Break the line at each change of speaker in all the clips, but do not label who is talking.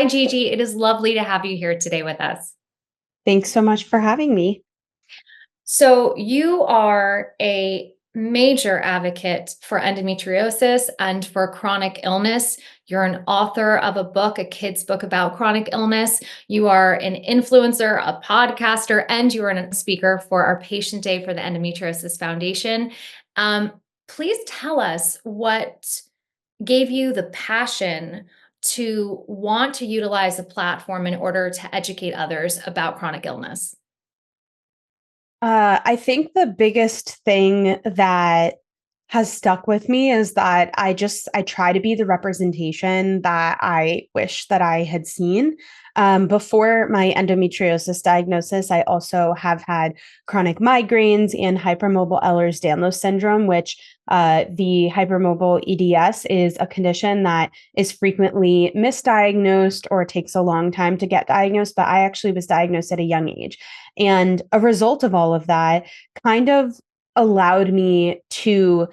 Hi, Gigi. It is lovely to have you here today with us.
Thanks so much for having me.
So, you are a major advocate for endometriosis and for chronic illness. You're an author of a book, a kid's book about chronic illness. You are an influencer, a podcaster, and you are a speaker for our Patient Day for the Endometriosis Foundation. Um, please tell us what gave you the passion to want to utilize a platform in order to educate others about chronic illness.
I think the biggest thing that has stuck with me is that I try to be the representation that I wish that I had seen. Before my endometriosis diagnosis, I also have had chronic migraines and hypermobile Ehlers-Danlos Syndrome, which the hypermobile EDS is a condition that is frequently misdiagnosed or takes a long time to get diagnosed. But I actually was diagnosed at a young age. And a result of all of that kind of allowed me to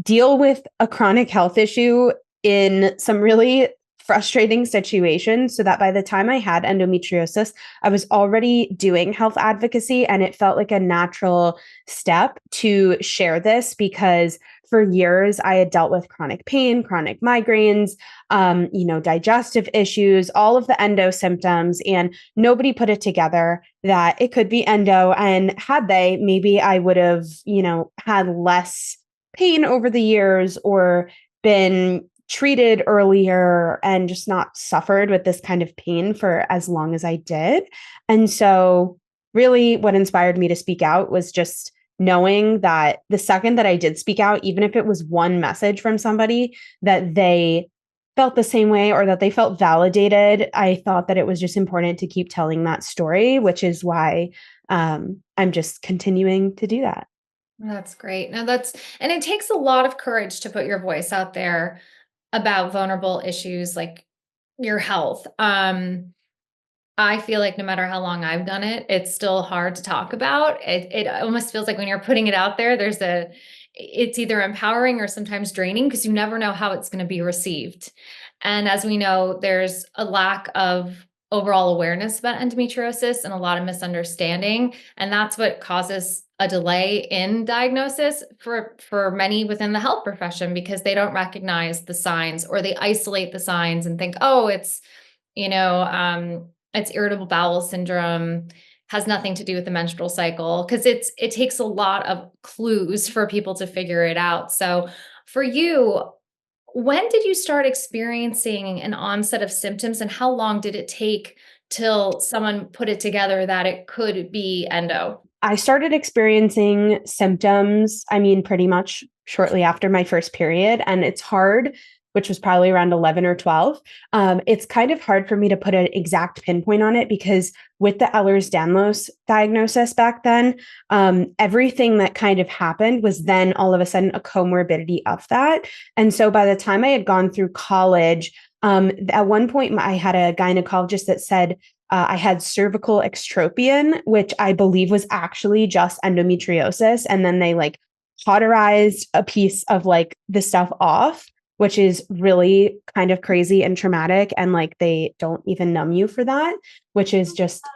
deal with a chronic health issue in some really frustrating situations so that by the time I had endometriosis, I was already doing health advocacy and it felt like a natural step to share this because for years I had dealt with chronic pain, chronic migraines, digestive issues, all of the endo symptoms, and nobody put it together that it could be endo. And had they, maybe I would have, had less pain over the years or been treated earlier and just not suffered with this kind of pain for as long as I did. And so, really, what inspired me to speak out was just knowing that the second that I did speak out, even if it was one message from somebody that they felt the same way or that they felt validated, I thought that it was just important to keep telling that story, which is why I'm just continuing to do that.
That's great. Now and it takes a lot of courage to put your voice out there about vulnerable issues like your health. I feel like no matter how long I've done it, it's still hard to talk about. It almost feels like when you're putting it out there, it's either empowering or sometimes draining because you never know how it's going to be received. And as we know, there's a lack of overall awareness about endometriosis and a lot of misunderstanding. And that's what causes a delay in diagnosis for many within the health profession because they don't recognize the signs or they isolate the signs and think, oh, you know, um, it's irritable bowel syndrome, has nothing to do with the menstrual cycle because it takes a lot of clues for people to figure it out. So for you, when did you start experiencing an onset of symptoms and how long did it take till someone put it together that it could be endo?
I started experiencing symptoms, I mean, pretty much shortly after my first period. And it's hard, which was probably around 11 or 12. It's kind of hard for me to put an exact pinpoint on it because with the Ehlers-Danlos diagnosis back then, everything that kind of happened was then all of a sudden a comorbidity of that. And so by the time I had gone through college, at one point I had a gynecologist that said, I had cervical extropion, which I believe was actually just endometriosis. And then they like cauterized a piece of like the stuff off, which is really kind of crazy and traumatic. And like they don't even numb you for that, which is just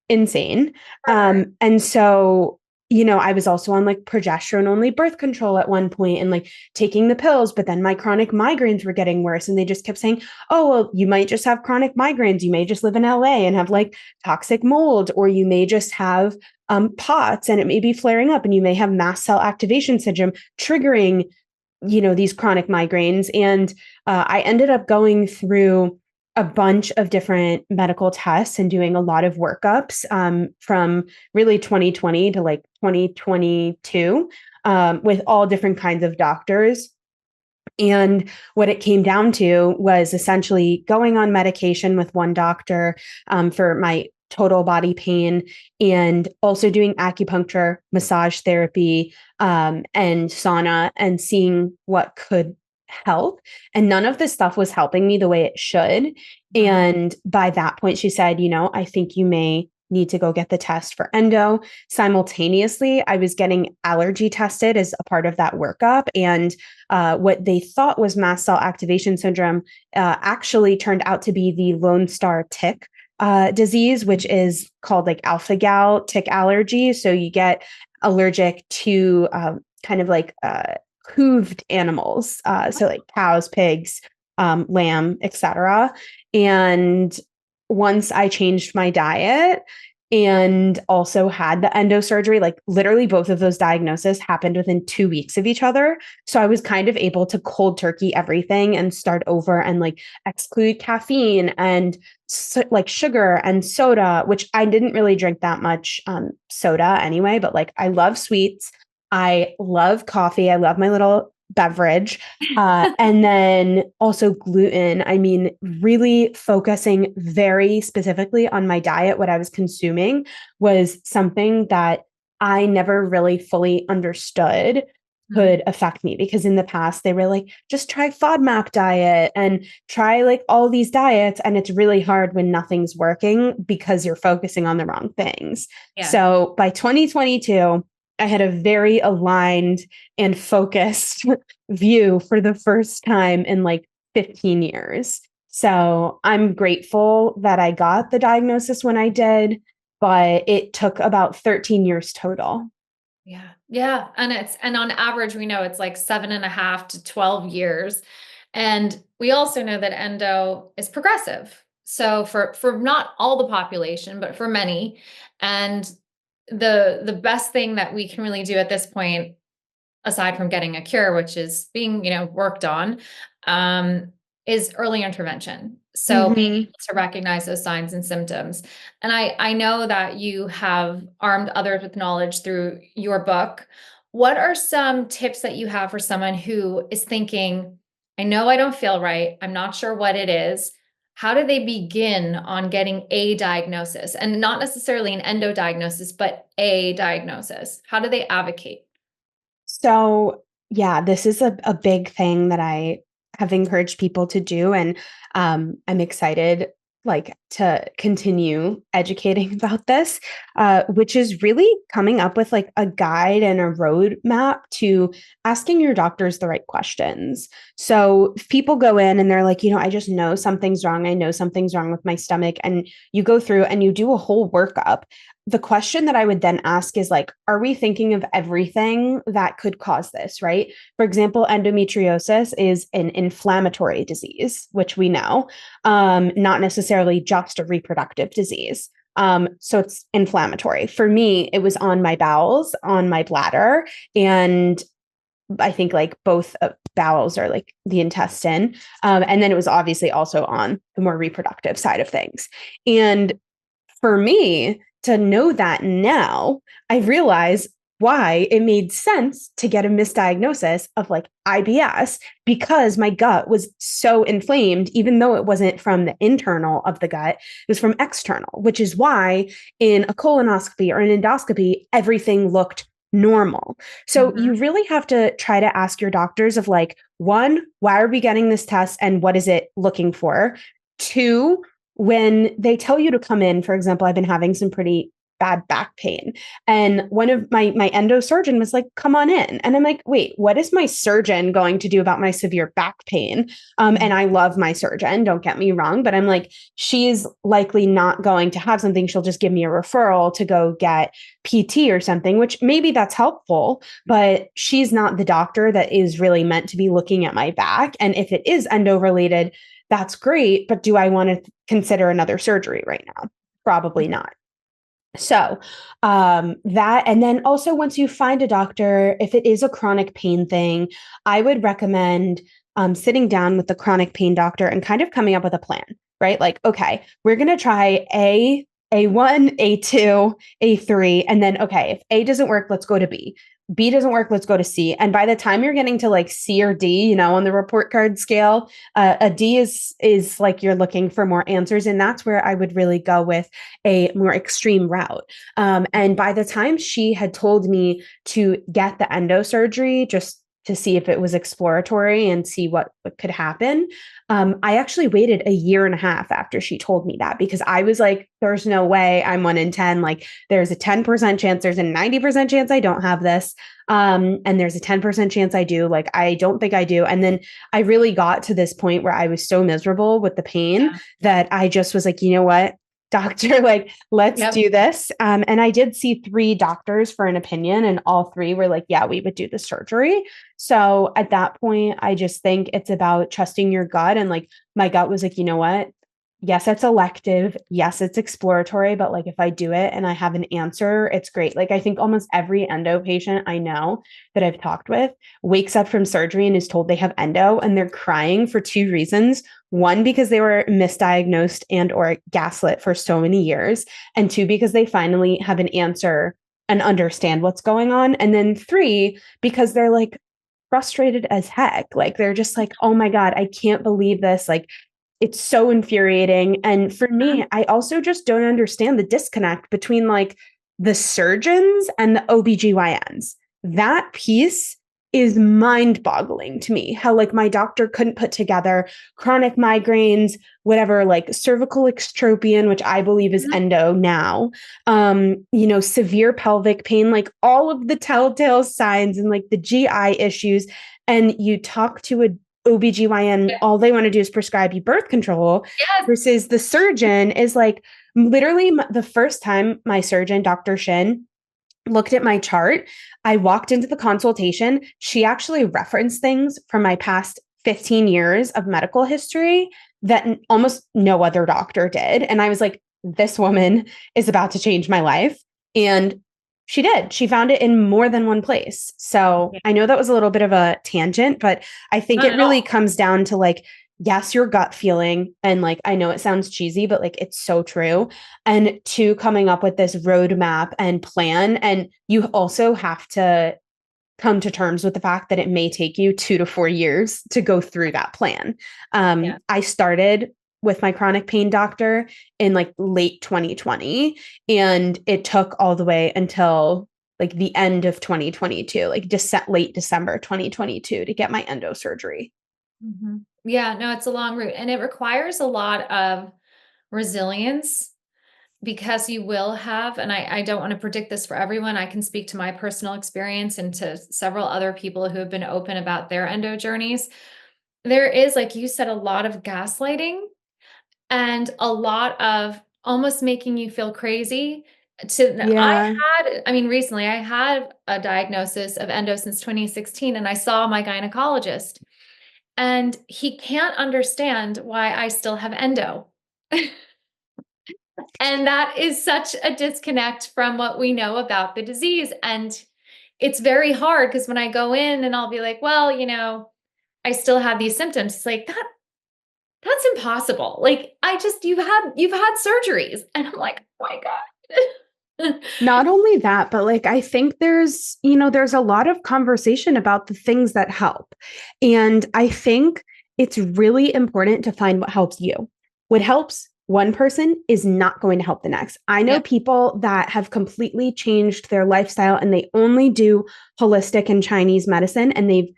insane. And so, I was also on like progesterone only birth control at one point and like taking the pills, but then my chronic migraines were getting worse. And they just kept saying, oh, well, you might just have chronic migraines. You may just live in LA and have like toxic mold, or you may just have POTS and it may be flaring up and you may have mast cell activation syndrome triggering, these chronic migraines. And I ended up going through a bunch of different medical tests and doing a lot of workups from really 2020 to like 2022 with all different kinds of doctors. And what it came down to was essentially going on medication with one doctor for my total body pain and also doing acupuncture, massage therapy, and sauna and seeing what could help. And none of this stuff was helping me the way it should.
Mhm.
And by that point, she said, I think you may need to go get the test for endo. Simultaneously, I was getting allergy tested as a part of that workup. And what they thought was mast cell activation syndrome actually turned out to be the Lone Star tick disease, which is called like alpha gal tick allergy. So you get allergic to kind of like hooved animals, so like cows, pigs, lamb, etc. And once I changed my diet and also had the endo surgery, like literally both of those diagnoses happened within 2 weeks of each other. So I was kind of able to cold turkey everything and start over and like exclude caffeine and like sugar and soda, which I didn't really drink that much soda anyway, but like I love sweets. I love coffee. I love my little beverage. And then also gluten. I mean, really focusing very specifically on my diet, what I was consuming was something that I never really fully understood could affect me, because in the past they were like, just try FODMAP diet and try like all these diets. And it's really hard when nothing's working because you're focusing on the wrong things.
Yeah.
So by 2022, I had a very aligned and focused view for the first time in like 15 years. So I'm grateful that I got the diagnosis when I did, but it took about 13 years total.
Yeah. Yeah. And on average, we know it's like 7.5 to 12 years. And we also know that endo is progressive. So for not all the population, but for many. And the best thing that we can really do at this point, aside from getting a cure, which is being, worked on, is early intervention. So being able to recognize those signs and symptoms. And I know that you have armed others with knowledge through your book. What are some tips that you have for someone who is thinking, I know I don't feel right, I'm not sure what it is? How do they begin on getting a diagnosis, and not necessarily an endo diagnosis, but a diagnosis? How do they advocate?
So, yeah, this is a big thing that I have encouraged people to do. And I'm excited like to continue educating about this, which is really coming up with like a guide and a roadmap to asking your doctors the right questions. So if people go in and they're like, I just know something's wrong. I know something's wrong with my stomach. And you go through and you do a whole workup. The question that I would then ask is like, are we thinking of everything that could cause this, right? For example, endometriosis is an inflammatory disease, which we know, not necessarily just a reproductive disease. So it's inflammatory. For me, it was on my bowels, on my bladder, and I think like both bowels are like the intestine. And then it was obviously also on the more reproductive side of things. And for me, to know that now, I realize why it made sense to get a misdiagnosis of like IBS, because my gut was so inflamed, even though it wasn't from the internal of the gut, it was from external, which is why in a colonoscopy or an endoscopy, everything looked normal. So you really have to try to ask your doctors of like, one, why are we getting this test and what is it looking for? Two, when they tell you to come in, for example, I've been having some pretty bad back pain. And one of my endo surgeon was like, come on in. And I'm like, wait, what is my surgeon going to do about my severe back pain? And I love my surgeon, don't get me wrong, but I'm like, she's likely not going to have something. She'll just give me a referral to go get PT or something, which maybe that's helpful, but she's not the doctor that is really meant to be looking at my back. And if it is endo related, that's great. But do I want to consider another surgery right now? Probably not. So that, and then also once you find a doctor, if it is a chronic pain thing, I would recommend sitting down with the chronic pain doctor and kind of coming up with a plan, right? Like, okay, we're going to try A1, A2, A3, and then, okay, if A doesn't work, let's go to B. B doesn't work, let's go to C. And by the time you're getting to like C or D, on the report card scale, a D is like you're looking for more answers. And that's where I would really go with a more extreme route. And by the time she had told me to get the endo surgery, just to see if it was exploratory and see what could happen. I actually waited a year and a half after she told me that, because I was like, there's no way I'm 1 in 10. Like, there's a 10% chance, there's a 90% chance I don't have this. And there's a 10% chance I do. Like, I don't think I do. And then I really got to this point where I was so miserable with the pain that I just was like, you know what, doctor, like, let's
Yep.
do this. And I did see 3 doctors for an opinion, and all 3 were like, yeah, we would do the surgery. So at that point, I just think it's about trusting your gut. And like, my gut was like, you know what? Yes, it's elective. Yes, it's exploratory, but like, if I do it and I have an answer, it's great. Like, I think almost every endo patient I know that I've talked with wakes up from surgery and is told they have endo, and they're crying for 2 reasons. One, because they were misdiagnosed and or gaslit for so many years. And 2, because they finally have an answer and understand what's going on. And then 3, because they're like frustrated as heck. Like, they're just like, oh my God, I can't believe this. Like, it's so infuriating. And for me, I also just don't understand the disconnect between like the surgeons and the OBGYNs. That piece is mind boggling to me. How like my doctor couldn't put together chronic migraines, whatever, like cervical extropion, which I believe is endo now, severe pelvic pain, like all of the telltale signs and like the GI issues. And you talk to a OBGYN, all they want to do is prescribe you birth control,
Yes.
versus the surgeon is like, literally the first time my surgeon, Dr. Shin, looked at my chart, I walked into the consultation. She actually referenced things from my past 15 years of medical history that almost no other doctor did. And I was like, this woman is about to change my life. And she did. She found it in more than one place. So I know that was a little bit of a tangent, but I think
Not
it
at
really
all.
comes down to like, yes, your gut feeling. And like, I know it sounds cheesy, but like, it's so true. And 2, coming up with this roadmap and plan. And you also have to come to terms with the fact that it may take you 2 to 4 years to go through that plan.
Yeah.
I started with my chronic pain doctor in like late 2020, and it took all the way until like the end of 2022, like late December 2022, to get my endo surgery.
Yeah, no, it's a long route, and it requires a lot of resilience because you will have, and I don't want to predict this for everyone. I can speak to my personal experience and to several other people who have been open about their endo journeys. There is, like you said, a lot of gaslighting and a lot of almost making you feel crazy.
Yeah.
I mean, recently I had a diagnosis of endo since 2016, and I saw my gynecologist, and he can't understand why I still have endo. And that is such a disconnect from what we know about the disease. And it's very hard because when I go in and I'll be like, well, I still have these symptoms. It's like that's impossible. Like, you've had surgeries. And I'm like, oh my God.
Not only that, but like, I think there's a lot of conversation about the things that help. And I think it's really important to find what helps you. What helps one person is not going to help the next. I know
Yeah.
people that have completely changed their lifestyle and they only do holistic and Chinese medicine, and they've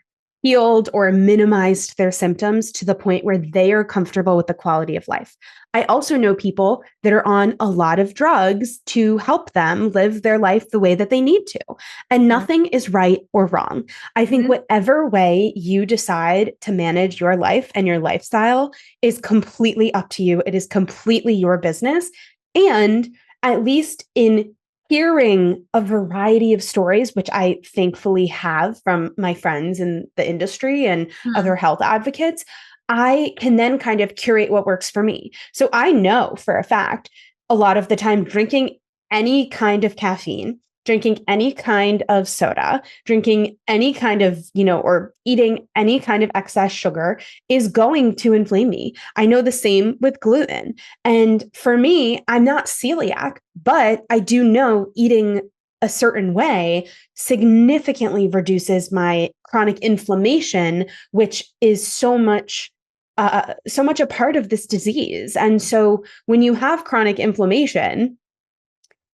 healed or minimized their symptoms to the point where they are comfortable with the quality of life. I also know people that are on a lot of drugs to help them live their life the way that they need to. And
Sure.
nothing is right or wrong. I think
Mhm.
whatever way you decide to manage your life and your lifestyle is completely up to you. It is completely your business. And at least in hearing a variety of stories, which I thankfully have from my friends in the industry and other
Mhm.
health advocates, I can then kind of curate what works for me. So I know for a fact, a lot of the time, drinking any kind of caffeine, drinking any kind of soda, drinking any kind of, or eating any kind of excess sugar is going to inflame me. I know the same with gluten. And for me, I'm not celiac, but I do know eating a certain way significantly reduces my chronic inflammation, which is so much a part of this disease. And so when you have chronic inflammation,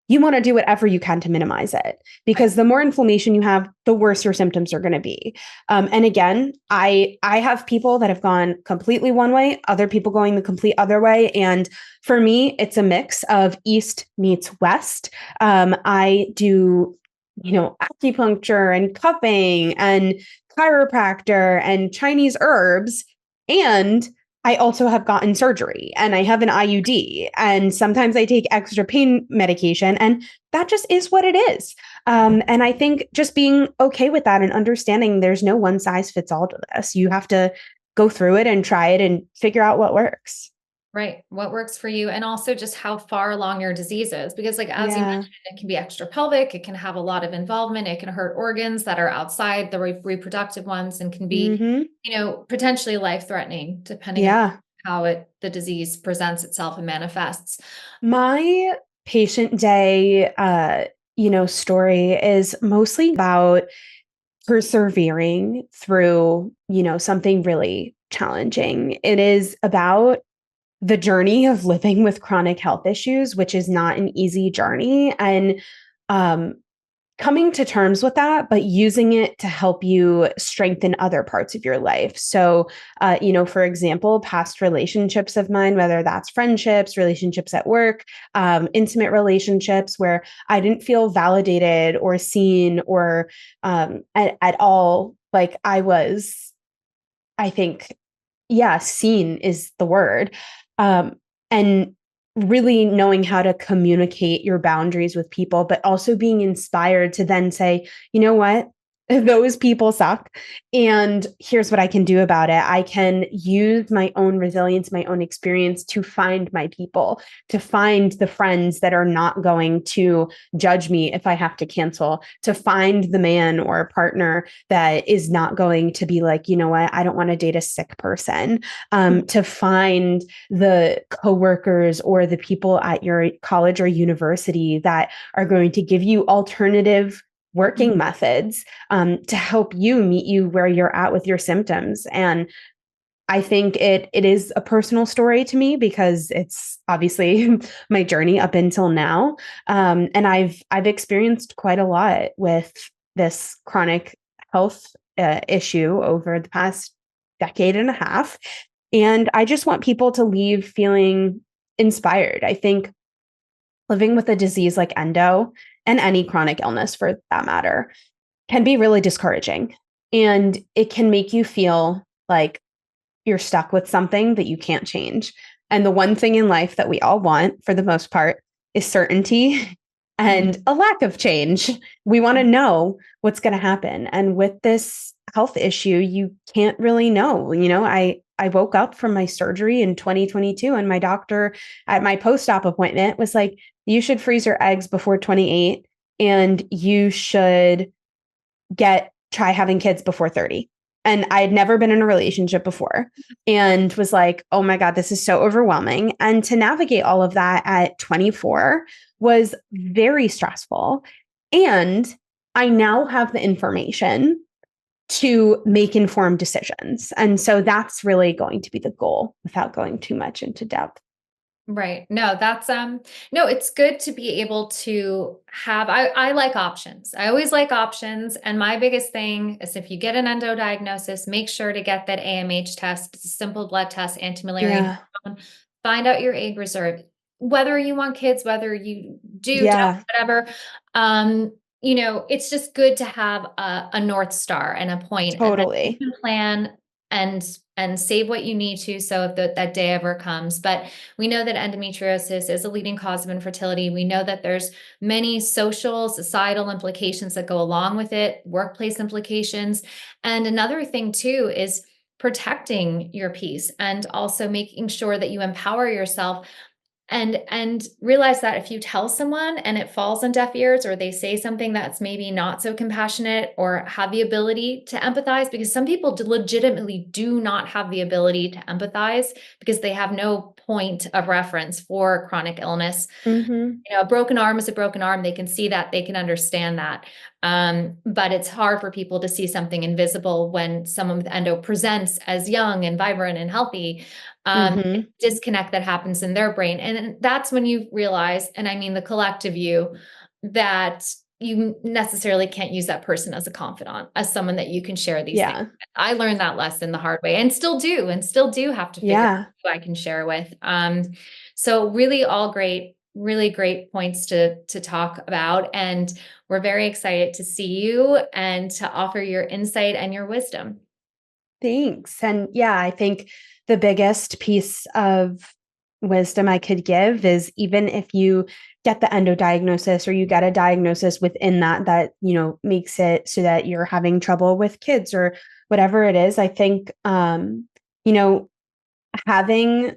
you want to do whatever you can to minimize it, because the more inflammation you have, the worse your symptoms are going to be. And again, I have people that have gone completely one way, other people going the complete other way. And for me, it's a mix of East meets West. I do, acupuncture and cupping and chiropractor and Chinese herbs. And I also have gotten surgery and I have an IUD, and sometimes I take extra pain medication, and that just is what it is. And I think just being okay with that and understanding there's no one size fits all to this. You have to go through it and try it and figure out what works.
Right. What works for you, and also just how far along your disease is. Because like, as you
Yeah.
mentioned, it can be extra pelvic, it can have a lot of involvement, it can hurt organs that are outside the reproductive ones, and can be,
Hmm.
potentially life-threatening depending on
Yeah.
how the disease presents itself and manifests.
My patient day, story is mostly about persevering through, something really challenging. It is about the journey of living with chronic health issues, which is not an easy journey. And um, coming to terms with that, but using it to help you strengthen other parts of your life. So, for example, past relationships of mine, whether that's friendships, relationships at work, intimate relationships where I didn't feel validated or seen or at all like I was, I think, yeah, seen is the word. Um, and really knowing how to communicate your boundaries with people, but also being inspired to then say, you know what? Those people suck. And here's what I can do about it. I can use my own resilience, my own experience to find my people, to find the friends that are not going to judge me if I have to cancel, to find the man or partner that is not going to be like, you know what, I don't want to date a sick person, to find the coworkers or the people at your college or university that are going to give you alternative working methods, to help you meet you where you're at with your symptoms. And I think it is a personal story to me because it's obviously my journey up until now. And I've experienced quite a lot with this chronic health issue over the past decade and a half. And I just want people to leave feeling inspired. I think living with a disease like endo, and any chronic illness for that matter, can be really discouraging. And it can make you feel like you're stuck with something that you can't change. And the one thing in life that we all want, for the most part, is certainty and a lack of change. We want to know what's going to happen. And with this health issue, you can't really know. I woke up from my surgery in 2022, and my doctor at my post-op appointment was like, you should freeze your eggs before 28, and you should try having kids before 30. And I had never been in a relationship before, and was like, oh my God, this is so overwhelming. And to navigate all of that at 24 was very stressful. And I now have the information to make informed decisions. And so that's really going to be the goal without going too much into depth.
Right. No, that's no, it's good to be able to have I like options. I always like options. And my biggest thing is, if you get an endo diagnosis, make sure to get that AMH test. It's a simple blood test, anti-malarial
Yeah.
hormone. Find out your egg reserve. Whether you want kids, whether you do, don't,
Yeah,
whatever. It's just good to have a North Star and a point, and then you
totally.
can plan and save what you need to, so if that day ever comes. But we know that endometriosis is a leading cause of infertility. We know that there's many social, societal implications that go along with it, workplace implications. And another thing too is protecting your peace, and also making sure that you empower yourself, and realize that if you tell someone and it falls on deaf ears, or they say something that's maybe not so compassionate or have the ability to empathize, because some people legitimately do not have the ability to empathize because they have no point of reference for chronic illness.
Hmm.
A broken arm is a broken arm. They can see that, they can understand that. But it's hard for people to see something invisible when someone with endo presents as young and vibrant and healthy.
Mhm.
Disconnect that happens in their brain. And that's when you realize, and I mean the collective you, that you necessarily can't use that person as a confidant, as someone that you can share these things
Yeah.
with. I learned that lesson the hard way and still do have to figure
Yeah.
out who I can share with. So really all great, really great points to talk about. And we're very excited to see you and to offer your insight and your wisdom.
Thanks. And yeah, I think the biggest piece of wisdom I could give is even if you get the endo diagnosis or you get a diagnosis within that, makes it so that you're having trouble with kids or whatever it is, I think, you know, having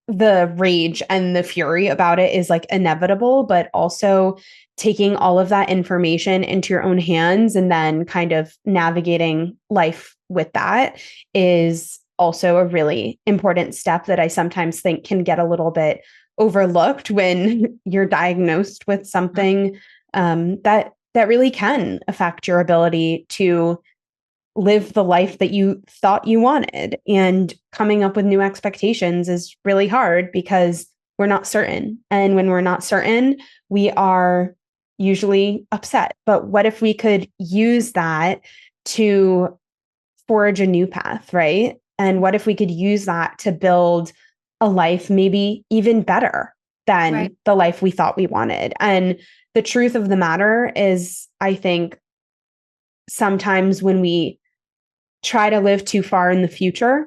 the rage and the fury about it is like inevitable, but also taking all of that information into your own hands and then kind of navigating life with that is also a really important step that I sometimes think can get a little bit overlooked when you're diagnosed with something that really can affect your ability to live the life that you thought you wanted. And coming up with new expectations is really hard because we're not certain. And when we're not certain, we are usually upset. But what if we could use that to forge a new path, right? And what if we could use that to build a life maybe even better
Right.
than the life we thought we wanted? And the truth of the matter is, I think sometimes when we try to live too far in the future,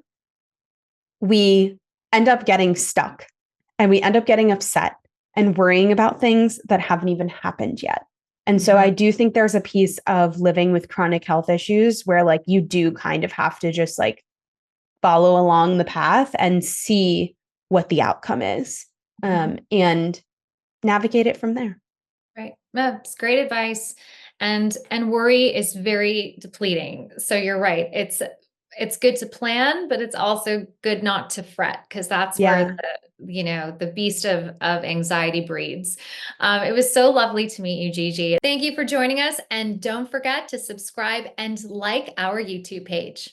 we end up getting stuck and we end up getting upset and worrying about things that haven't even happened yet. And so I
Mhm.
do think there's a piece of living with chronic health issues where like you do kind of have to just like follow along the path and see what the outcome is,
Mhm.
and navigate it from there.
Right. No, it's great advice. And worry is very depleting. So you're right. It's good to plan, but it's also good not to fret because that's where
Yeah.
the beast of anxiety breeds. It was so lovely to meet you, Gigi. Thank you for joining us. And don't forget to subscribe and like our YouTube page.